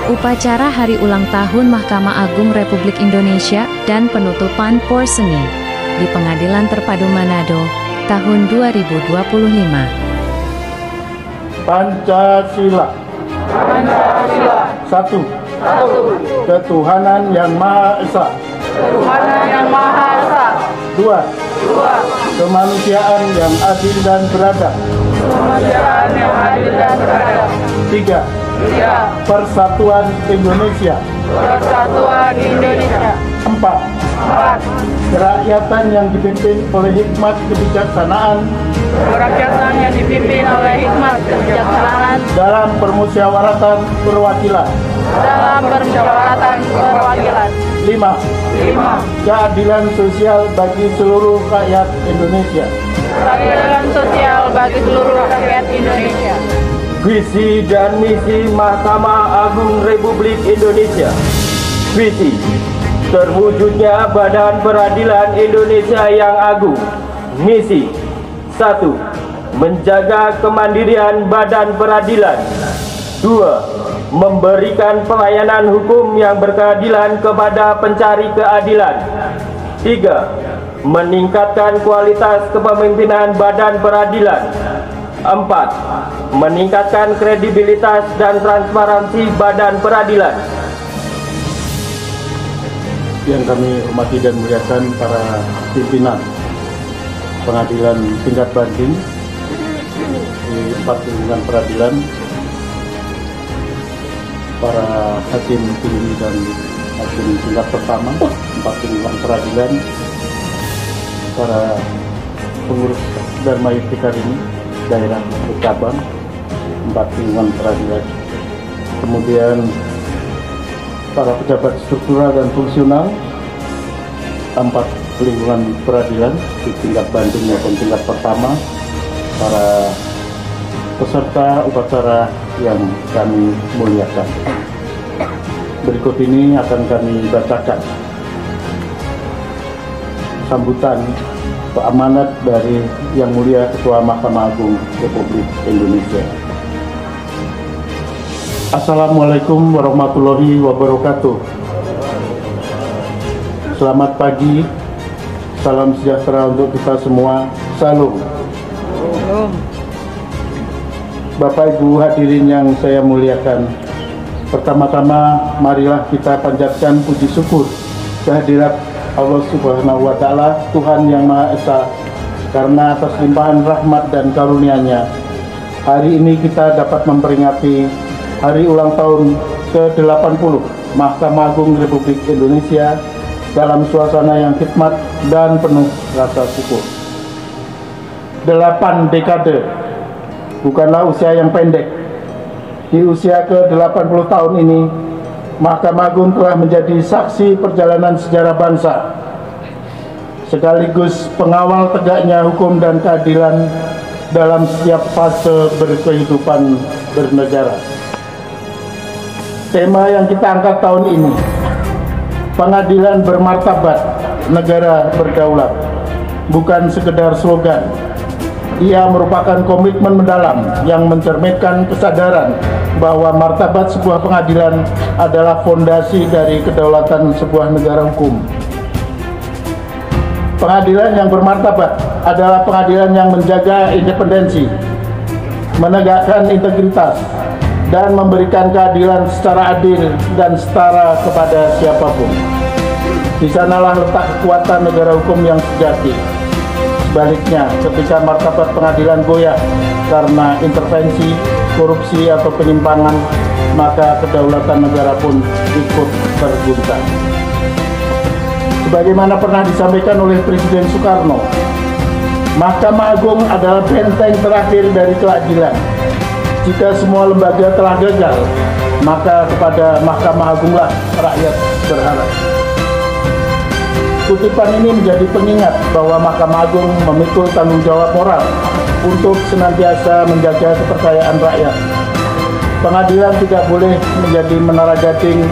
Upacara Hari Ulang Tahun Mahkamah Agung Republik Indonesia dan penutupan Porseni di Pengadilan Terpadu Manado tahun 2025. Pancasila. Pancasila. Satu. Ketuhanan yang Maha Esa. Dua. Kemanusiaan yang adil dan beradab. Tiga. Persatuan Indonesia. Empat. Kerakyatan yang dipimpin oleh hikmat kebijaksanaan. Dalam permusyawaratan perwakilan. Lima. Keadilan sosial bagi seluruh rakyat Indonesia. Visi dan misi Mahkamah Agung Republik Indonesia. Visi: terwujudnya Badan Peradilan Indonesia yang agung. Misi: 1. Menjaga kemandirian Badan Peradilan. 2. Memberikan pelayanan hukum yang berkeadilan kepada pencari keadilan. 3. Meningkatkan kualitas kepemimpinan Badan Peradilan. 4. Meningkatkan kredibilitas dan transparansi Badan Peradilan. Yang kami hormati dan muliakan para pimpinan pengadilan tingkat banding di 4 lingkungan peradilan, para hakim tinggi dan hakim tingkat pertama 4 lingkungan peradilan, para pengurus Dharma Yudhika ini daerah bercabang 4 lingkungan peradilan, kemudian para pejabat struktural dan fungsional 4 lingkungan peradilan di tingkat banding maupun tingkat pertama, para peserta upacara yang kami muliakan. Berikut ini akan kami bacakan sambutan amanat dari Yang Mulia Ketua Mahkamah Agung Republik Indonesia. Assalamualaikum warahmatullahi wabarakatuh. Selamat pagi, salam sejahtera untuk kita semua. Salam. Bapak Ibu hadirin yang saya muliakan, pertama-tama marilah kita panjatkan puji syukur kehadirat Allah Subhanahu wa Ta'ala, Tuhan yang Maha Esa, karena atas limpahan rahmat dan karunia-Nya hari ini kita dapat memperingati Hari Ulang Tahun ke-80 Mahkamah Agung Republik Indonesia dalam suasana yang hikmat dan penuh rasa syukur. 8 dekade bukanlah usia yang pendek. Di usia ke-80 tahun ini, Mahkamah Agung telah menjadi saksi perjalanan sejarah bangsa, sekaligus pengawal tegaknya hukum dan keadilan dalam setiap fase berkehidupan bernegara. Tema yang kita angkat tahun ini, pengadilan bermartabat, negara berdaulat, bukan sekedar slogan. Ia merupakan komitmen mendalam yang mencerminkan kesadaran bahwa martabat sebuah pengadilan adalah fondasi dari kedaulatan sebuah negara hukum. Pengadilan yang bermartabat adalah pengadilan yang menjaga independensi, menegakkan integritas, dan memberikan keadilan secara adil dan setara kepada siapapun. Di sanalah letak kekuatan negara hukum yang sejati. Sebaliknya, ketika martabat pengadilan goyah karena intervensi, korupsi, atau penyimpangan, maka kedaulatan negara pun ikut terguncang. Sebagaimana pernah disampaikan oleh Presiden Soekarno, Mahkamah Agung adalah benteng terakhir dari keadilan. Jika semua lembaga telah gagal, maka kepada Mahkamah Agunglah rakyat berharap. Kutipan ini menjadi pengingat bahwa Mahkamah Agung memikul tanggung jawab moral untuk senantiasa menjaga kepercayaan rakyat. Pengadilan tidak boleh menjadi menara gading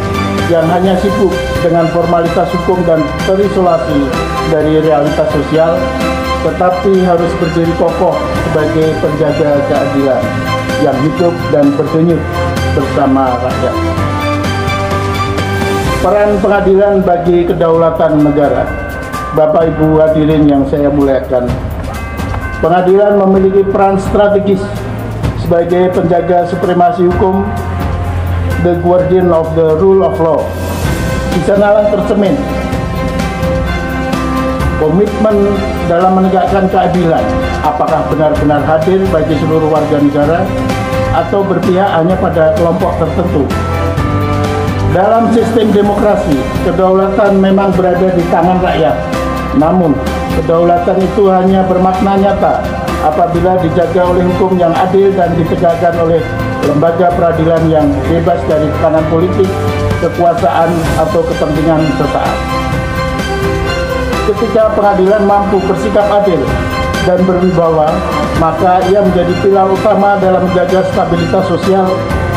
yang hanya sibuk dengan formalitas hukum dan terisolasi dari realitas sosial, tetapi harus berdiri kokoh sebagai penjaga keadilan yang hidup dan berdenyut bersama rakyat. Peran pengadilan bagi kedaulatan negara. Bapak Ibu hadirin yang saya muliakan, pengadilan memiliki peran strategis sebagai penjaga supremasi hukum, the guardian of the rule of law. Di sanalah tercermin komitmen dalam menegakkan keadilan, apakah benar-benar hadir bagi seluruh warga negara atau berpihak hanya pada kelompok tertentu. Dalam sistem demokrasi, kedaulatan memang berada di tangan rakyat. Namun, kedaulatan itu hanya bermakna nyata apabila dijaga oleh hukum yang adil dan ditegakkan oleh lembaga peradilan yang bebas dari tekanan politik, kekuasaan, atau kepentingan sesaat. Ketika pengadilan mampu bersikap adil dan berwibawa, maka ia menjadi pilar utama dalam menjaga stabilitas sosial,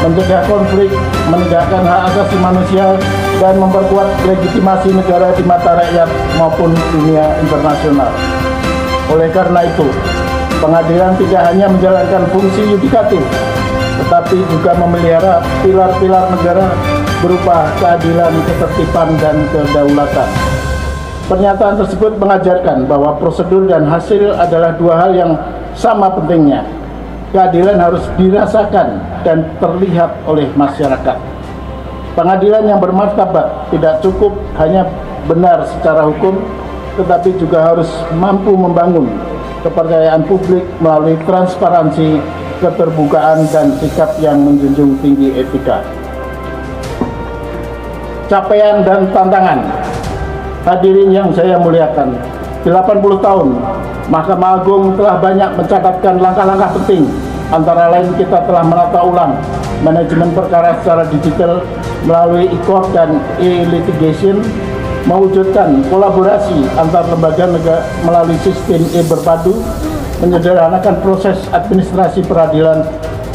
mencegah konflik, menegakkan hak asasi manusia, dan memperkuat legitimasi negara di mata rakyat maupun dunia internasional. Oleh karena itu, pengadilan tidak hanya menjalankan fungsi yudikatif, tetapi juga memelihara pilar-pilar negara berupa keadilan, ketertiban, dan kedaulatan. Pernyataan tersebut mengajarkan bahwa prosedur dan hasil adalah dua hal yang sama pentingnya. Keadilan harus dirasakan dan terlihat oleh masyarakat. Pengadilan yang bermartabat tidak cukup hanya benar secara hukum, tetapi juga harus mampu membangun kepercayaan publik melalui transparansi, keterbukaan, dan sikap yang menjunjung tinggi etika. Capaian dan tantangan. Hadirin yang saya muliakan, 80 tahun Mahkamah Agung telah banyak mencatatkan langkah-langkah penting. Antara lain, kita telah menata ulang manajemen perkara secara digital melalui e-court dan e-litigation, mewujudkan kolaborasi antar lembaga negara melalui sistem e-berpadu, menyederhanakan proses administrasi peradilan,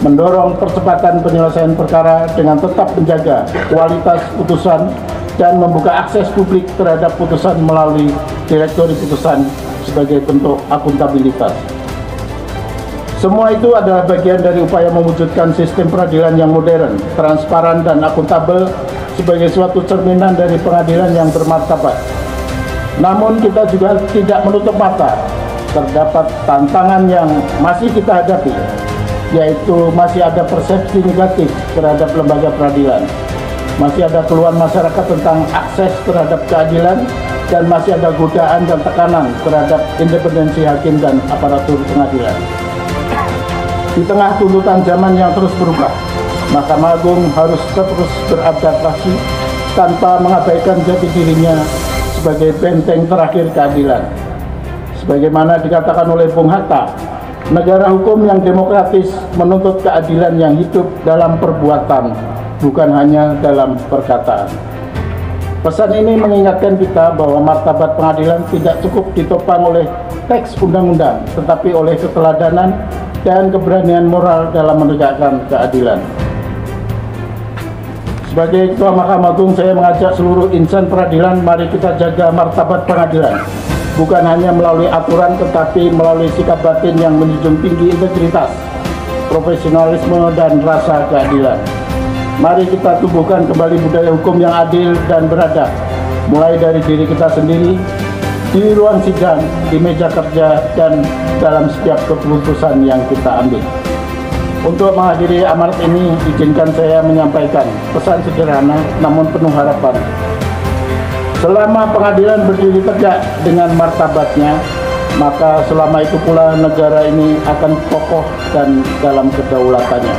mendorong percepatan penyelesaian perkara dengan tetap menjaga kualitas putusan, dan membuka akses publik terhadap putusan melalui direktori putusan sebagai bentuk akuntabilitas. Semua itu adalah bagian dari upaya mewujudkan sistem peradilan yang modern, transparan, dan akuntabel sebagai suatu cerminan dari pengadilan yang bermartabat. Namun kita juga tidak menutup mata, terdapat tantangan yang masih kita hadapi, yaitu masih ada persepsi negatif terhadap lembaga peradilan. Masih ada keluhan masyarakat tentang akses terhadap keadilan, dan masih ada godaan dan tekanan terhadap independensi hakim dan aparatur pengadilan. Di tengah tuntutan zaman yang terus berubah, Mahkamah Agung harus terus beradaptasi tanpa mengabaikan jati dirinya sebagai benteng terakhir keadilan. Sebagaimana dikatakan oleh Bung Hatta, negara hukum yang demokratis menuntut keadilan yang hidup dalam perbuatan, bukan hanya dalam perkataan. Pesan ini mengingatkan kita bahwa martabat pengadilan tidak cukup ditopang oleh teks undang-undang, tetapi oleh keteladanan dan keberanian moral dalam menegakkan keadilan. Sebagai Ketua Mahkamah Agung, saya mengajak seluruh insan peradilan, mari kita jaga martabat pengadilan, bukan hanya melalui aturan, tetapi melalui sikap batin yang menjunjung tinggi integritas, profesionalisme, dan rasa keadilan. Mari kita tumbuhkan kembali budaya hukum yang adil dan beradab, mulai dari diri kita sendiri, di ruang sidang, di meja kerja, dan dalam setiap keputusan yang kita ambil. Untuk menghadiri amanat ini, izinkan saya menyampaikan pesan sederhana namun penuh harapan. Selama pengadilan berdiri tegak dengan martabatnya, maka selama itu pula negara ini akan kokoh dan dalam kedaulatannya.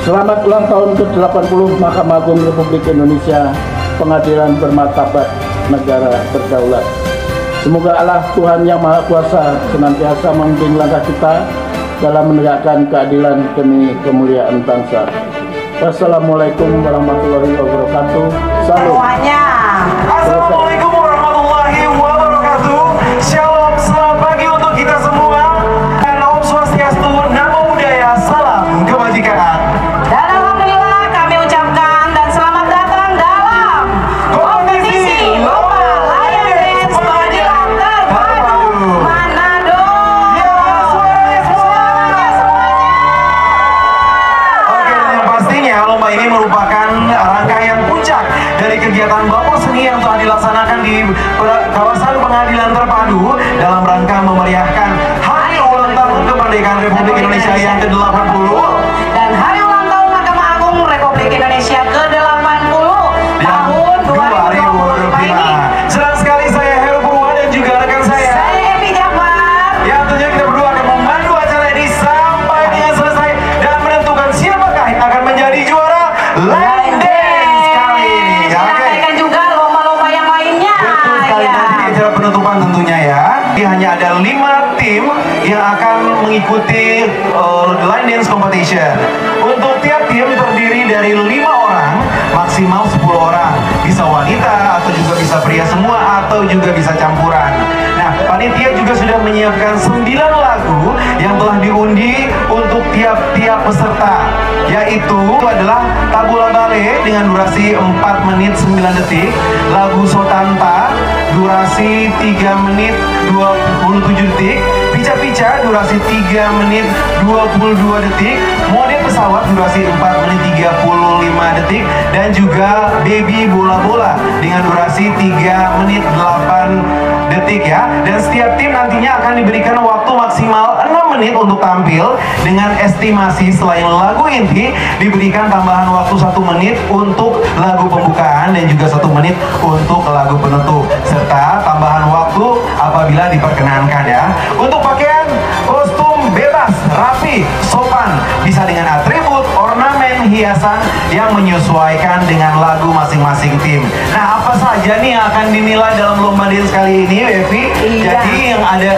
Selamat ulang tahun ke-80 Mahkamah Agung Republik Indonesia, pengadilan bermartabat, negara berdaulat. Semoga Allah Tuhan Yang Maha Kuasa senantiasa membimbing langkah kita dalam menegakkan keadilan demi kemuliaan bangsa. Wassalamualaikum warahmatullahi wabarakatuh. Salam. Semuanya. Assalamualaikum warahmatullahi wabarakatuh. Shalom, selamat pagi untuk kita semua. Dan Om Swastiastu, Namo Buddhaya, salam kebajikan. Dan alhamdulillah kami ucapkan dan selamat datang dalam kompetisi lomba layar dance pengadilan terpadu Manado. Ya, suaranya semuanya. ini merupakan rangkaian puncak dari kegiatan Bapor Seni yang telah dilaksanakan di kawasan Pengadilan Terpadu dalam rangka memeriahkan Hari Ulang Tahun Kemerdekaan Republik Indonesia yang ke-80 dan Hari Ulang Tahun Mahkamah Agung Republik Indonesia ke-80 tahun 2025 ini. Senang sekali saya Heru Purwa dan juga rekan saya Evi Jafar. Ya, tentunya kita berdua akan memandu acara ini sampai dengan selesai dan menentukan siapakah yang akan menjadi juara line dance kali ini. Sampaikan juga lomba-lomba yang lainnya. Betul sekali, nanti acara penutupan tentunya ya. Jadi hanya ada 5 tim yang akan mengikuti line dance competition. Untuk tiap tim terdiri dari 5 orang, maksimal 10 orang. Bisa wanita atau juga bisa pria semua atau juga bisa campuran. Nah, panitia juga sudah menyiapkan 9 lagu yang telah diundi untuk tiap-tiap peserta, yaitu adalah Tabula Bale dengan durasi 4 menit 9 detik, lagu Sotanta durasi 3 menit 27 detik, Pica-Pica durasi 3 menit 22 detik, Mode Pesawat durasi 4 menit 35 detik, dan juga Baby Bola-Bola dengan durasi 3 menit 8 detik ya. Dan setiap tim nantinya akan diberikan waktu maksimal 6 menit untuk tampil, dengan estimasi selain lagu inti diberikan tambahan waktu 1 menit untuk lagu pembukaan dan juga 1 menit untuk lagu penutup, serta tambahan waktu apabila diperkenankan ya. Untuk pakaian kostum bebas, rapi, sopan, bisa dengan atribut, ornamen, hiasan yang menyesuaikan dengan lagu masing-masing tim. Nah, apa saja nih yang akan dinilai dalam lomba dance kali ini, Evi? Iya. Jadi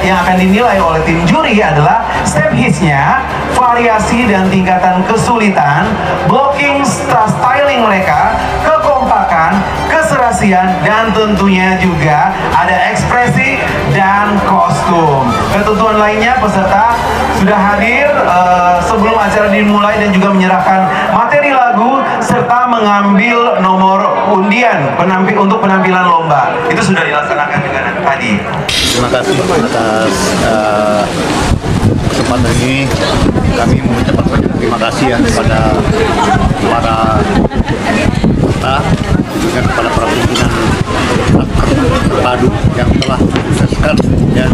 yang akan dinilai oleh tim juri adalah step hitsnya, variasi dan tingkatan kesulitan, blocking, styling mereka, kekompakan, keserasian, dan tentunya juga ada ekspresi dan kostum. Ketentuan lainnya, peserta sudah hadir sebelum acara dimulai dan juga menyerahkan materi lagu serta mengambil nomor undian untuk penampilan lomba. Itu sudah dilaksanakan juga tadi. Terima kasih atas kesempatan ini. Kami mengucapkan terima kasih ya kepada para peserta, juga kepada para pimpinan terpadu yang telah sukseskan ya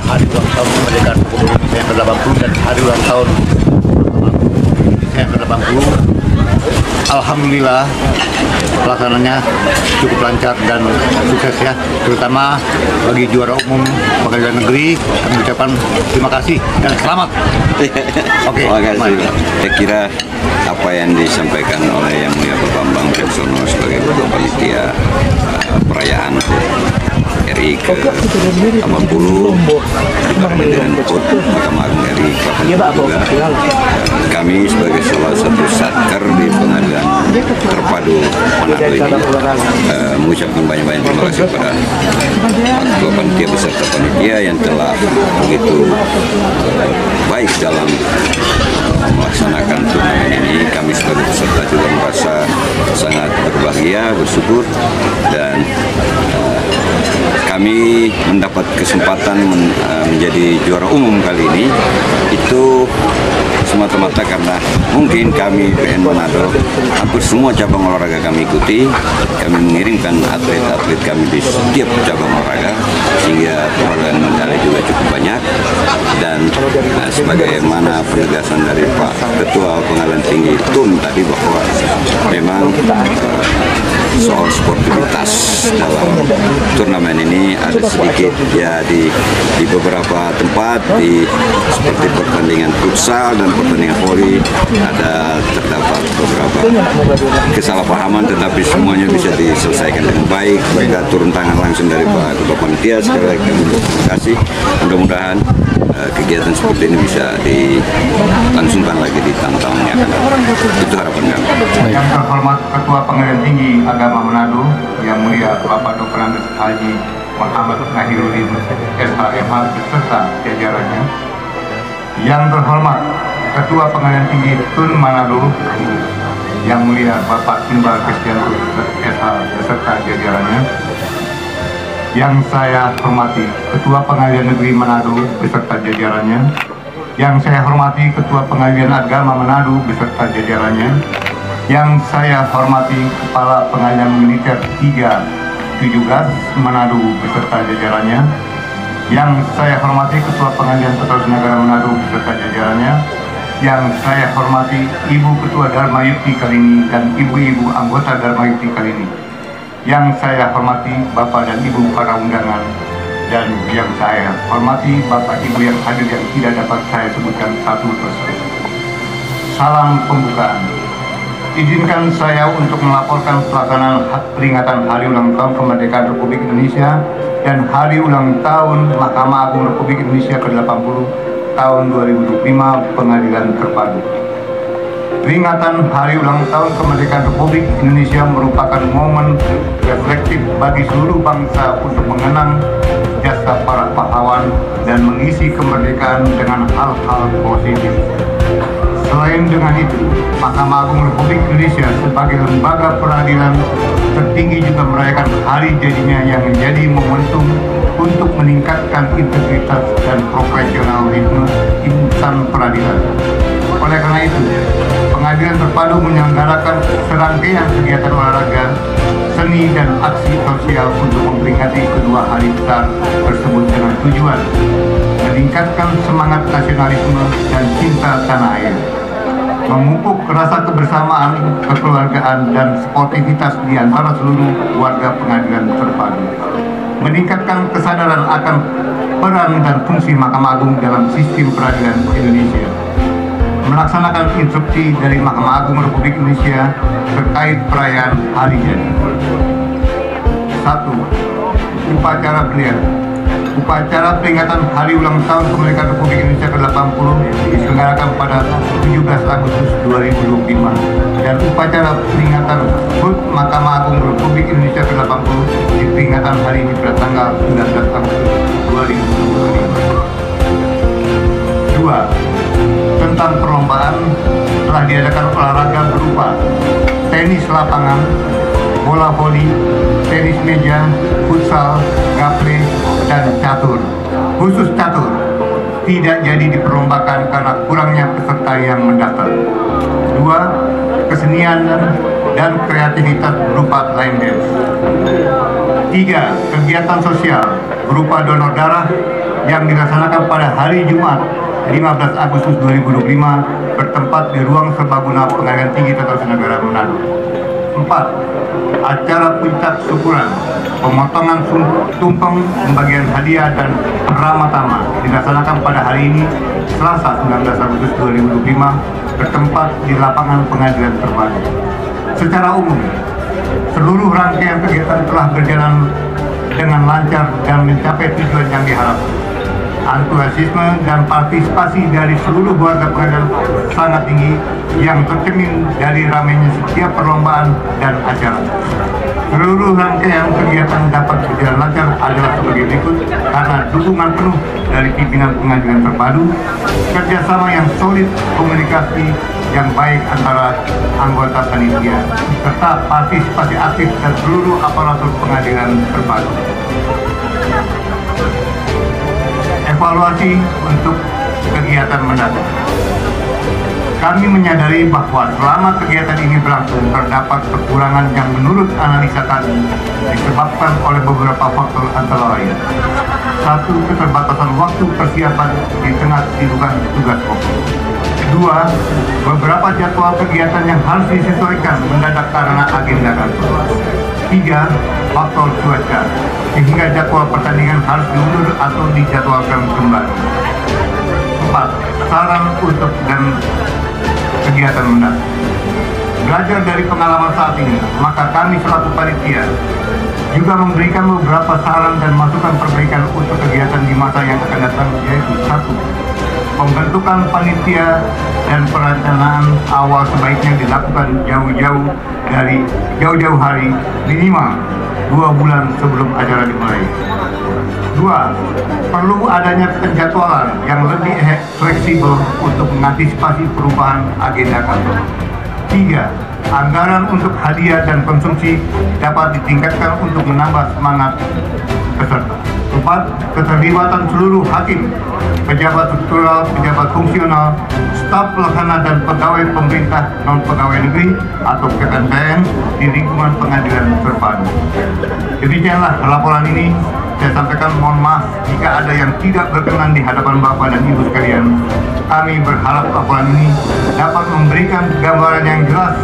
hari ulang tahun kemerdekaan Republik Indonesia yang ke-80 dan hari ulang tahun Indonesia yang ke-80. Alhamdulillah pelaksananya cukup lancar dan sukses ya, terutama bagi juara umum Pengadilan Negeri. Kami ucapkan terima kasih dan selamat. Oke, terima kasih. Saya kira apa yang disampaikan oleh Yang Mulia Bapak Bambang Priyono sebagai Ketua Panitia perayaan RI ke-80 di Pengadilan Mahkamah Agung RI ke-80 juga. Kami sebagai salah satu satker di Pengadilan Terpadu Manado ini mengucapkan banyak-banyak terima kasih kepada Ketua Panitia beserta panitia yang telah begitu baik dalam melaksanakan turnamen ini. Kami sebagai peserta juga merasa sangat berbahagia, bersyukur, dan kami mendapat kesempatan menjadi juara umum kali ini itu semata-mata karena mungkin kami PN Manado hampir semua cabang olahraga kami ikuti. Kami mengirimkan atlet-atlet kami di setiap cabang olahraga sehingga perolehan medali juga cukup banyak. Dan sebagaimana penegasan dari Pak Ketua Pengadilan Tinggi TUN tadi bahwa memang soal sportivitas dalam turnamen ini ada sedikit ya di beberapa tempat seperti pertandingan futsal dan pertandingan voli terdapat beberapa kesalahpahaman, tetapi semuanya bisa diselesaikan dengan baik. Mereka turun tangan langsung dari Pak Ketua Panitia. Sekali lagi kami terima kasih. Mudah-mudahan kegiatan seperti ini bisa dilangsungkan lagi di tahun-tahun yang akan datang. Itu harapan kami. Yang terhormat Ketua Pengadilan Tinggi Agama Manado, Yang Mulia Bapak Dr. Andes Haji Muhammad Nahiruddin SHMH beserta jajarannya. Yang terhormat Ketua Pengadilan Tinggi TUN Manado, Yang Mulia Bapak Timbal Kristianto SH beserta jajarannya. Yang saya hormati Ketua Pengadilan Negeri Manado beserta jajarannya. Yang saya hormati Ketua Pengadilan Agama Manado beserta jajarannya. Yang saya hormati Kepala Pengadilan Militer 317 Manado beserta jajarannya. Yang saya hormati Ketua Pengadilan Tata Usaha Negara Manado beserta jajarannya. Yang saya hormati Ibu Ketua Dharma Yukti kali ini dan ibu-ibu anggota Dharma Yukti kali ini. Yang saya hormati Bapak dan Ibu para undangan, dan yang saya hormati Bapak Ibu yang hadir yang tidak dapat saya sebutkan satu persatu. Salam pembukaan. Izinkan saya untuk melaporkan pelaksanaan peringatan Hari Ulang Tahun Kemerdekaan Republik Indonesia dan Hari Ulang Tahun Mahkamah Agung Republik Indonesia ke-80 tahun 2025 Pengadilan Terpadu. Peringatan Hari Ulang Tahun Kemerdekaan Republik Indonesia merupakan momen reflektif bagi seluruh bangsa untuk mengenang jasa para pahlawan dan mengisi kemerdekaan dengan hal-hal positif. Selain dengan itu, Mahkamah Agung Republik Indonesia sebagai lembaga peradilan tertinggi juga merayakan hari jadinya yang menjadi momentum untuk meningkatkan integritas dan profesionalisme insan peradilan. Oleh karena itu, Pengadilan Terpadu menyelenggarakan serangkaian kegiatan olahraga, seni, dan aksi sosial untuk memperingati kedua hari besar tersebut dengan tujuan meningkatkan semangat nasionalisme dan cinta tanah air, memupuk rasa kebersamaan, kekeluargaan, dan sportivitas di antara seluruh warga Pengadilan Terpadu, meningkatkan kesadaran akan peran dan fungsi Mahkamah Agung dalam sistem peradilan Indonesia, melaksanakan instruksi dari Mahkamah Agung Republik Indonesia terkait perayaan hari jadi. 1. Upacara bendera. Upacara peringatan Hari Ulang Tahun Kemerdekaan Republik Indonesia ke-80 diselenggarakan pada 17 Agustus 2025 dan upacara peringatan HUT Mahkamah Agung Republik Indonesia ke-80 di peringatan hari ini pada tanggal 19 Agustus 2025. 2. Tentang perlombaan telah diadakan olahraga berupa tenis lapangan, bola voli, tenis meja, futsal, gaple, dan catur. Khusus catur tidak jadi diperlombakan karena kurangnya peserta yang mendaftar. 2. Kesenian dan kreativitas berupa line dance. 3. Kegiatan sosial berupa donor darah yang dilaksanakan pada hari Jumat 15 Agustus 2025 bertempat di ruang serbaguna Pengadilan Tinggi Tata Usaha Negara Manado. 4. Acara puncak syukuran, pemotongan tumpeng, pembagian hadiah, dan ramatama dilaksanakan pada hari ini Selasa 19 Agustus 2025 bertempat di lapangan Pengadilan Terpadu. Secara umum, seluruh rangkaian kegiatan telah berjalan dengan lancar dan mencapai tujuan yang diharapkan. Antusiasme dan partisipasi dari seluruh warga pengadilan sangat tinggi yang tercermin dari ramainya setiap perlombaan dan acara. Seluruh rangkaian kegiatan dapat berjalan lancar adalah sebagai berikut karena dukungan penuh dari pimpinan Pengadilan Terpadu, kerjasama yang solid, komunikasi yang baik antara anggota panitia, serta partisipasi aktif dari seluruh aparatur Pengadilan Terpadu. Evaluasi untuk kegiatan mendatang. Kami menyadari bahwa selama kegiatan ini berlangsung terdapat kekurangan yang menurut analisa kami disebabkan oleh beberapa faktor antara lain. 1. Keterbatasan waktu persiapan di tengah kesibukan tugas pokok. 2. Beberapa jadwal kegiatan yang harus disesuaikan mendadak karena agenda kantor. 3. Faktor cuaca, sehingga jadwal pertandingan harus diundur atau dijadwalkan kembali. 4. Saran untuk dan kegiatan mendatang. Belajar dari pengalaman saat ini, maka kami selaku panitia juga memberikan beberapa saran dan masukan perbaikan untuk kegiatan di masa yang akan datang, yaitu 1. Pembentukan panitia dan perencanaan awal sebaiknya dilakukan jauh-jauh hari, minimal 2 bulan sebelum acara dimulai. 2. Perlu adanya penjadwalan yang lebih fleksibel untuk mengantisipasi perubahan agenda kantor. 3. Anggaran untuk hadiah dan konsumsi dapat ditingkatkan untuk menambah semangat peserta. 4. Keterlibatan seluruh hakim, pejabat struktural, pejabat fungsional, staf pelaksana dan pegawai pemerintah non pegawai negeri atau PPNPN di lingkungan pengadilan terpadu. Demikianlah laporan ini. Saya sampaikan mohon maaf jika ada yang tidak berkenan di hadapan Bapak dan Ibu sekalian. Kami berharap laporan ini dapat memberikan gambaran yang jelas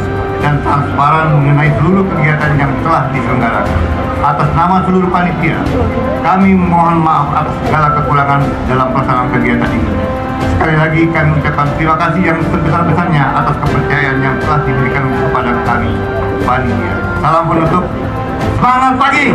dan transparan mengenai seluruh kegiatan yang telah diselenggarakan. Atas nama seluruh panitia, kami mohon maaf atas segala kekurangan dalam pelaksanaan kegiatan ini. Sekali lagi kami ucapkan terima kasih yang sebesar-besarnya atas kepercayaan yang telah diberikan kepada kami, panitia. Salam penutup, semangat pagi!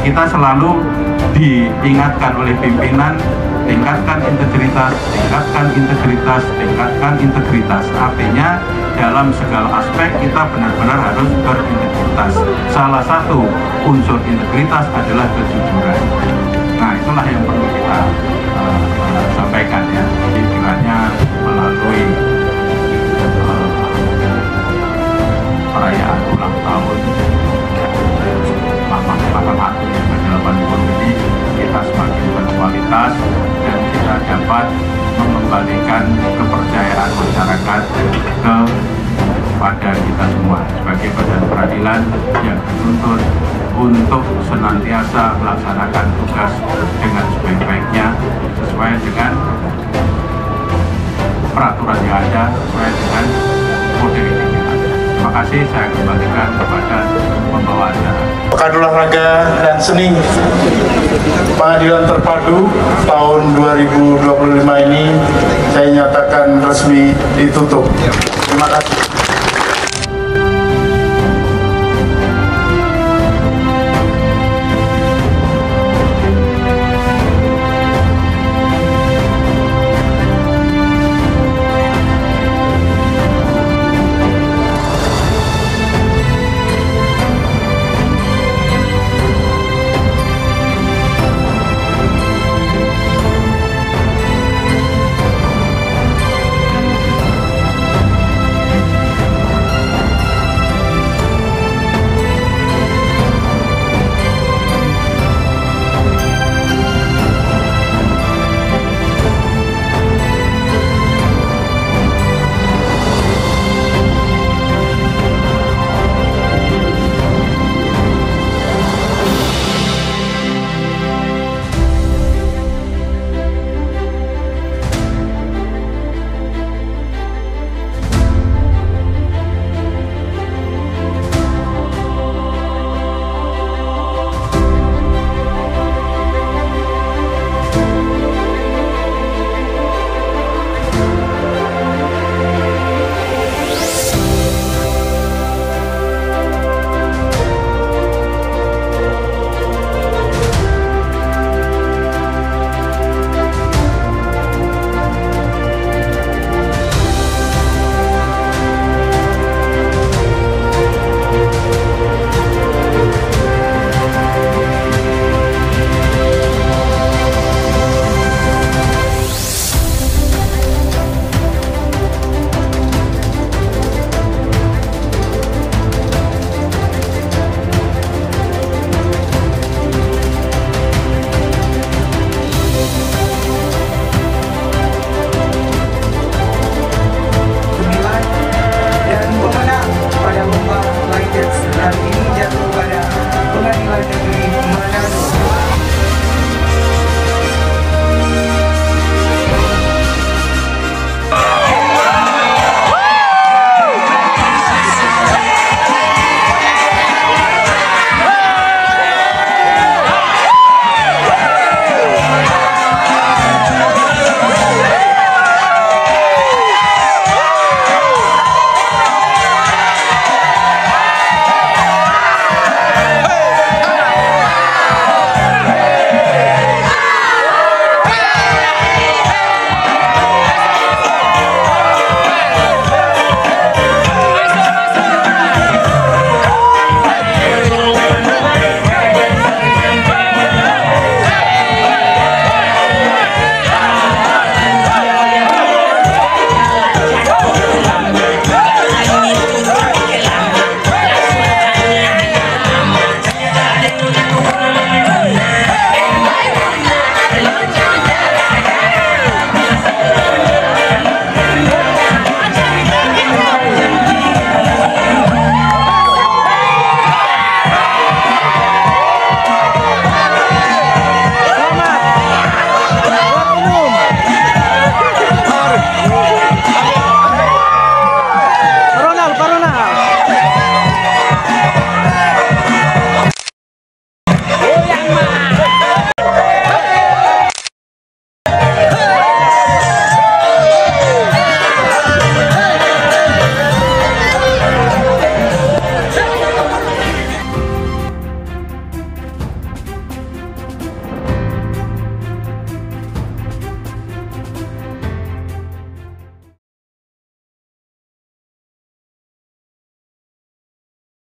Kita selalu diingatkan oleh pimpinan, tingkatkan integritas, tingkatkan integritas, tingkatkan integritas. Artinya dalam segala aspek kita benar-benar harus berintegritas. Salah satu unsur integritas adalah kejujuran. Nah, itulah yang perlu kita sampaikan ya. Kiranya melalui perayaan ulang tahun Mahkamah Agung yang ke-80 ini kita semakin berkualitas dan kita dapat mengembalikan kepercayaan masyarakat kepada kita semua sebagai badan peradilan yang dituntut untuk senantiasa melaksanakan tugas dengan sebaik-baiknya sesuai dengan peraturan yang ada, sesuai dengan kode etik yang ada. Terima kasih, saya kembalikan kepada pembawa acara. Pekan Olahraga dan Seni Pengadilan Terpadu tahun 2025 ini saya nyatakan resmi ditutup. Terima kasih.